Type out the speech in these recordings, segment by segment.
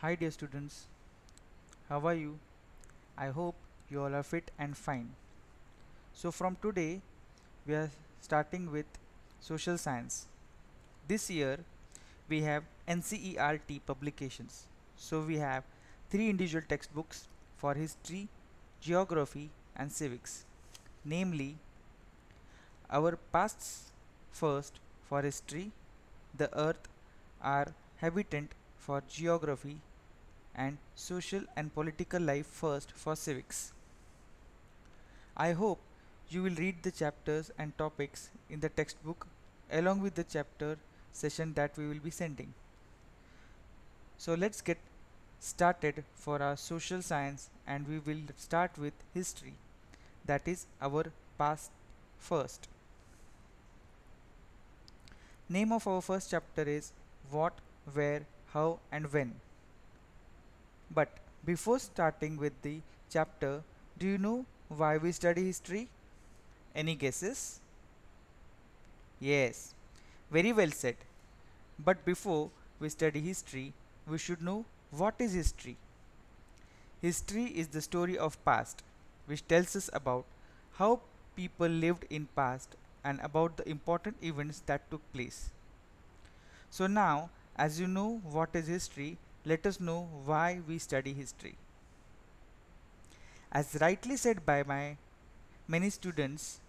Hi dear students, how are you? I hope you all are fit and fine. So from today we are starting with social science. This year we have NCERT publications. So we have three individual textbooks for history, geography and civics. Namely, our pasts first for history, the earth, our habitant for geography and social and political life first for civics. I hope you will read the chapters and topics in the textbook along with the chapter session that we will be sending. So let's get started for our social science, and we will start with history, that is our past first. Name of our first chapter is what, where, how and when. But before starting with the chapter, do you know why we study history? Any guesses? Yes, very well said. But before we study history, we should know what is history. History is the story of past, which tells us about how people lived in past and about the important events that took place. So now, as you know what is history, let us know why we study history. As rightly said by my many students,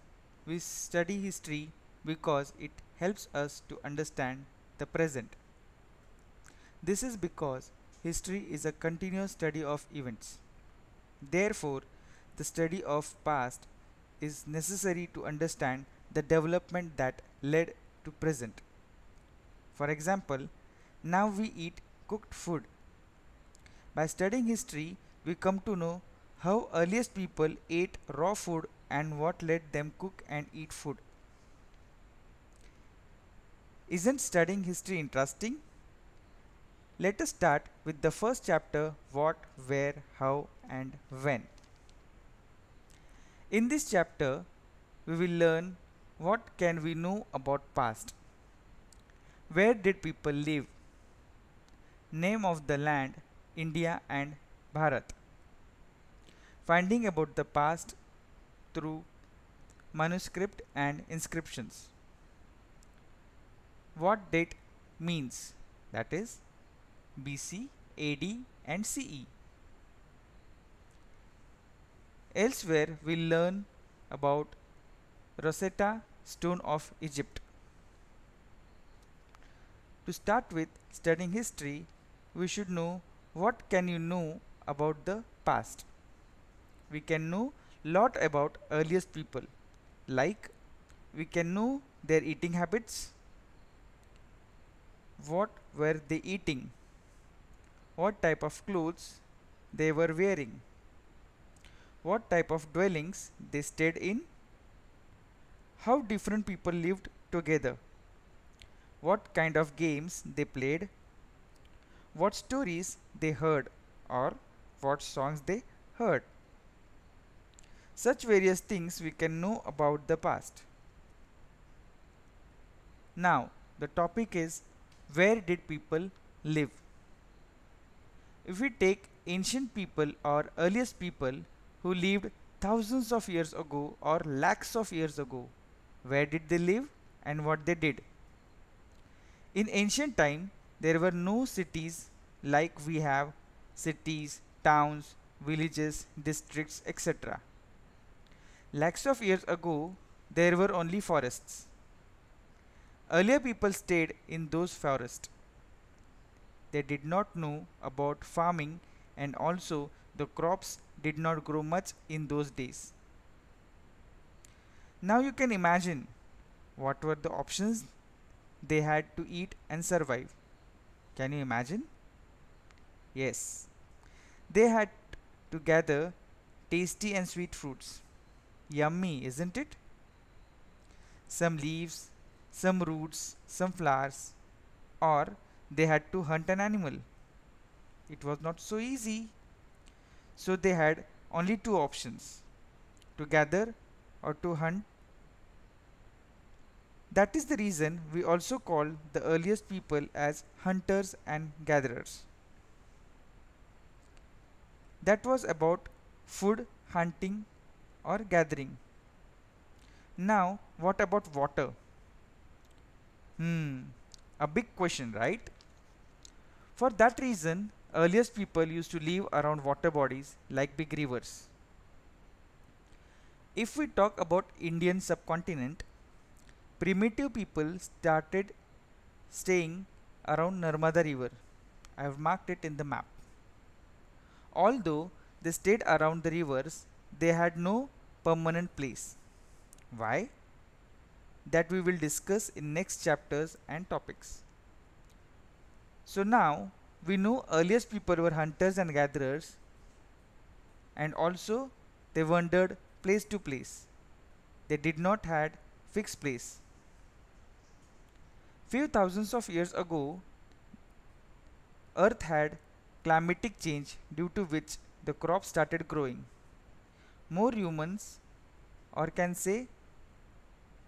we study history because it helps us to understand the present. This is because history is a continuous study of events. Therefore, the study of past is necessary to understand the development that led to present. For example, now we eat cooked food. By studying history, we come to know how earliest people ate raw food and what led them cook and eat food. Isn't studying history interesting? Let us start with the first chapter, what, where, how and when. In this chapter, we will learn what can we know about past. Where did people live? Name of the land, India and Bharat. Finding about the past through manuscript and inscriptions. What date means, that is BC, AD and CE. Elsewhere we'll learn about Rosetta Stone of Egypt. To start with studying history, we should know what can you know about the past. We can know lot about earliest people, like we can know their eating habits, what were they eating, what type of clothes they were wearing, what type of dwellings they stayed in, how different people lived together, what kind of games they played, what stories they heard or what songs they heard. Such various things we can know about the past. Now, the topic is where did people live? If we take ancient people or earliest people who lived thousands of years ago or lakhs of years ago, where did they live and what they did? In ancient time, there were no cities like we have cities, towns, villages, districts, etc. Lakhs of years ago, there were only forests. Earlier people stayed in those forests. They did not know about farming, and also the crops did not grow much in those days. Now you can imagine what were the options they had to eat and survive. Can you imagine? Yes. They had to gather tasty and sweet fruits. Yummy, isn't it? Some leaves, some roots, some flowers, or they had to hunt an animal. It was not so easy. So they had only two options, to gather or to hunt. That is the reason we also call the earliest people as hunters and gatherers. That was about food, hunting or gathering. Now, what about water? A big question, right? For that reason, earliest people used to live around water bodies like big rivers. If we talk about Indian subcontinent, primitive people started staying around Narmada river. I have marked it in the map. Although they stayed around the rivers, they had no permanent place. Why? That we will discuss in next chapters and topics. So now we know earliest people were hunters and gatherers, and also they wandered place to place. They did not had fixed place. Few thousands of years ago, Earth had climatic change due to which the crops started growing. More humans, or can say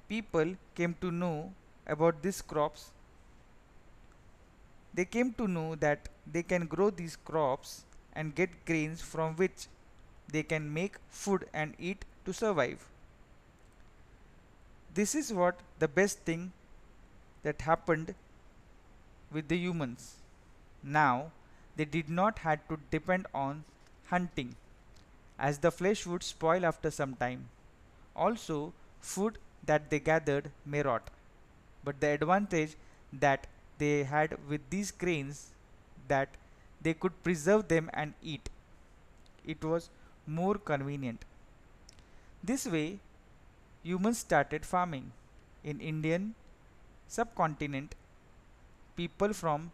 people, came to know about these crops. They came to know that they can grow these crops and get grains from which they can make food and eat to survive. This is what the best thing that happened with the humans. Now they did not had to depend on hunting, as the flesh would spoil after some time. Also, food that they gathered may rot. But the advantage that they had with these grains, that they could preserve them and eat. It was more convenient. This way, humans started farming. In Indian subcontinent, people from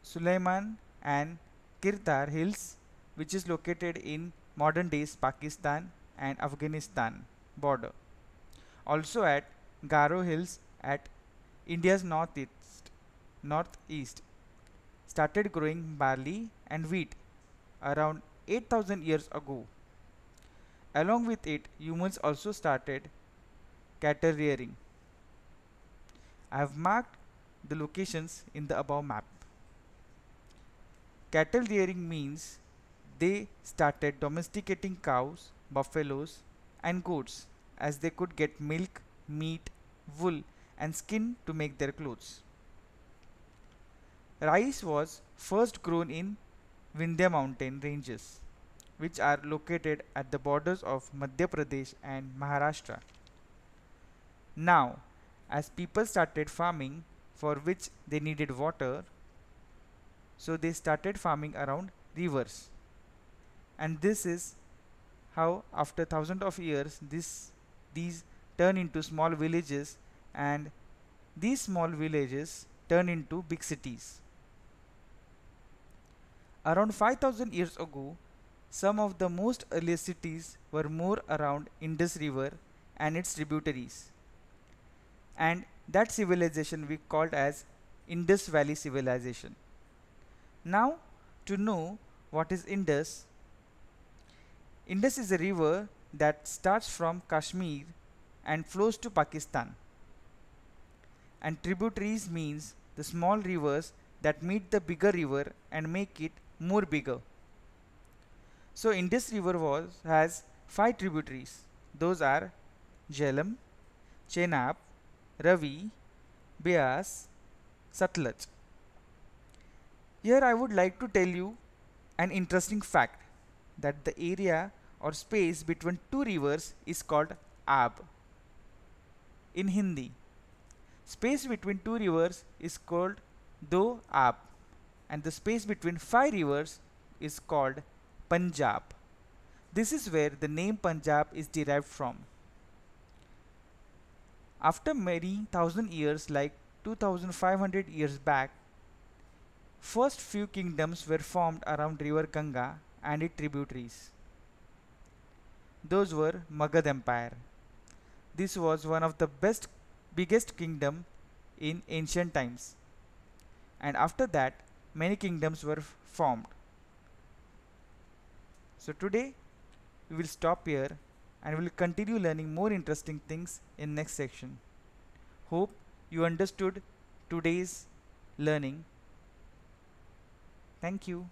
Suleiman and Kirtar hills, which is located in modern days Pakistan and Afghanistan border. Also at Garo hills at India's northeast started growing barley and wheat around 8000 years ago. Along with it, humans also started cattle rearing. I have marked the locations in the above map. Cattle rearing means they started domesticating cows, buffaloes, and goats, as they could get milk, meat, wool, and skin to make their clothes. Rice was first grown in Vindhya mountain ranges, which are located at the borders of Madhya Pradesh and Maharashtra. Now, as people started farming, for which they needed water, so they started farming around rivers. And this is how after thousands of years these turn into small villages, and these small villages turn into big cities. Around 5000 years ago, some of the most earliest cities were more around Indus River and its tributaries, and that civilization we called as Indus Valley Civilization. Now, to know what is Indus, Indus is a river that starts from Kashmir and flows to Pakistan. And tributaries means the small rivers that meet the bigger river and make it more bigger. So Indus river has 5 tributaries. Those are Jhelum, Chenab, Ravi, Beas, Satluj. Here I would like to tell you an interesting fact, that the area or space between two rivers is called Ab. In Hindi, space between two rivers is called Do Ab, and the space between 5 rivers is called Punjab. This is where the name Punjab is derived from. After many thousand years, like 2500 years back, first few kingdoms were formed around river Ganga and its tributaries. Those were Magad Empire. This was one of the biggest kingdom in ancient times. And after that, many kingdoms were formed. So today, we will stop here and we will continue learning more interesting things in next section. Hope you understood today's learning. Thank you.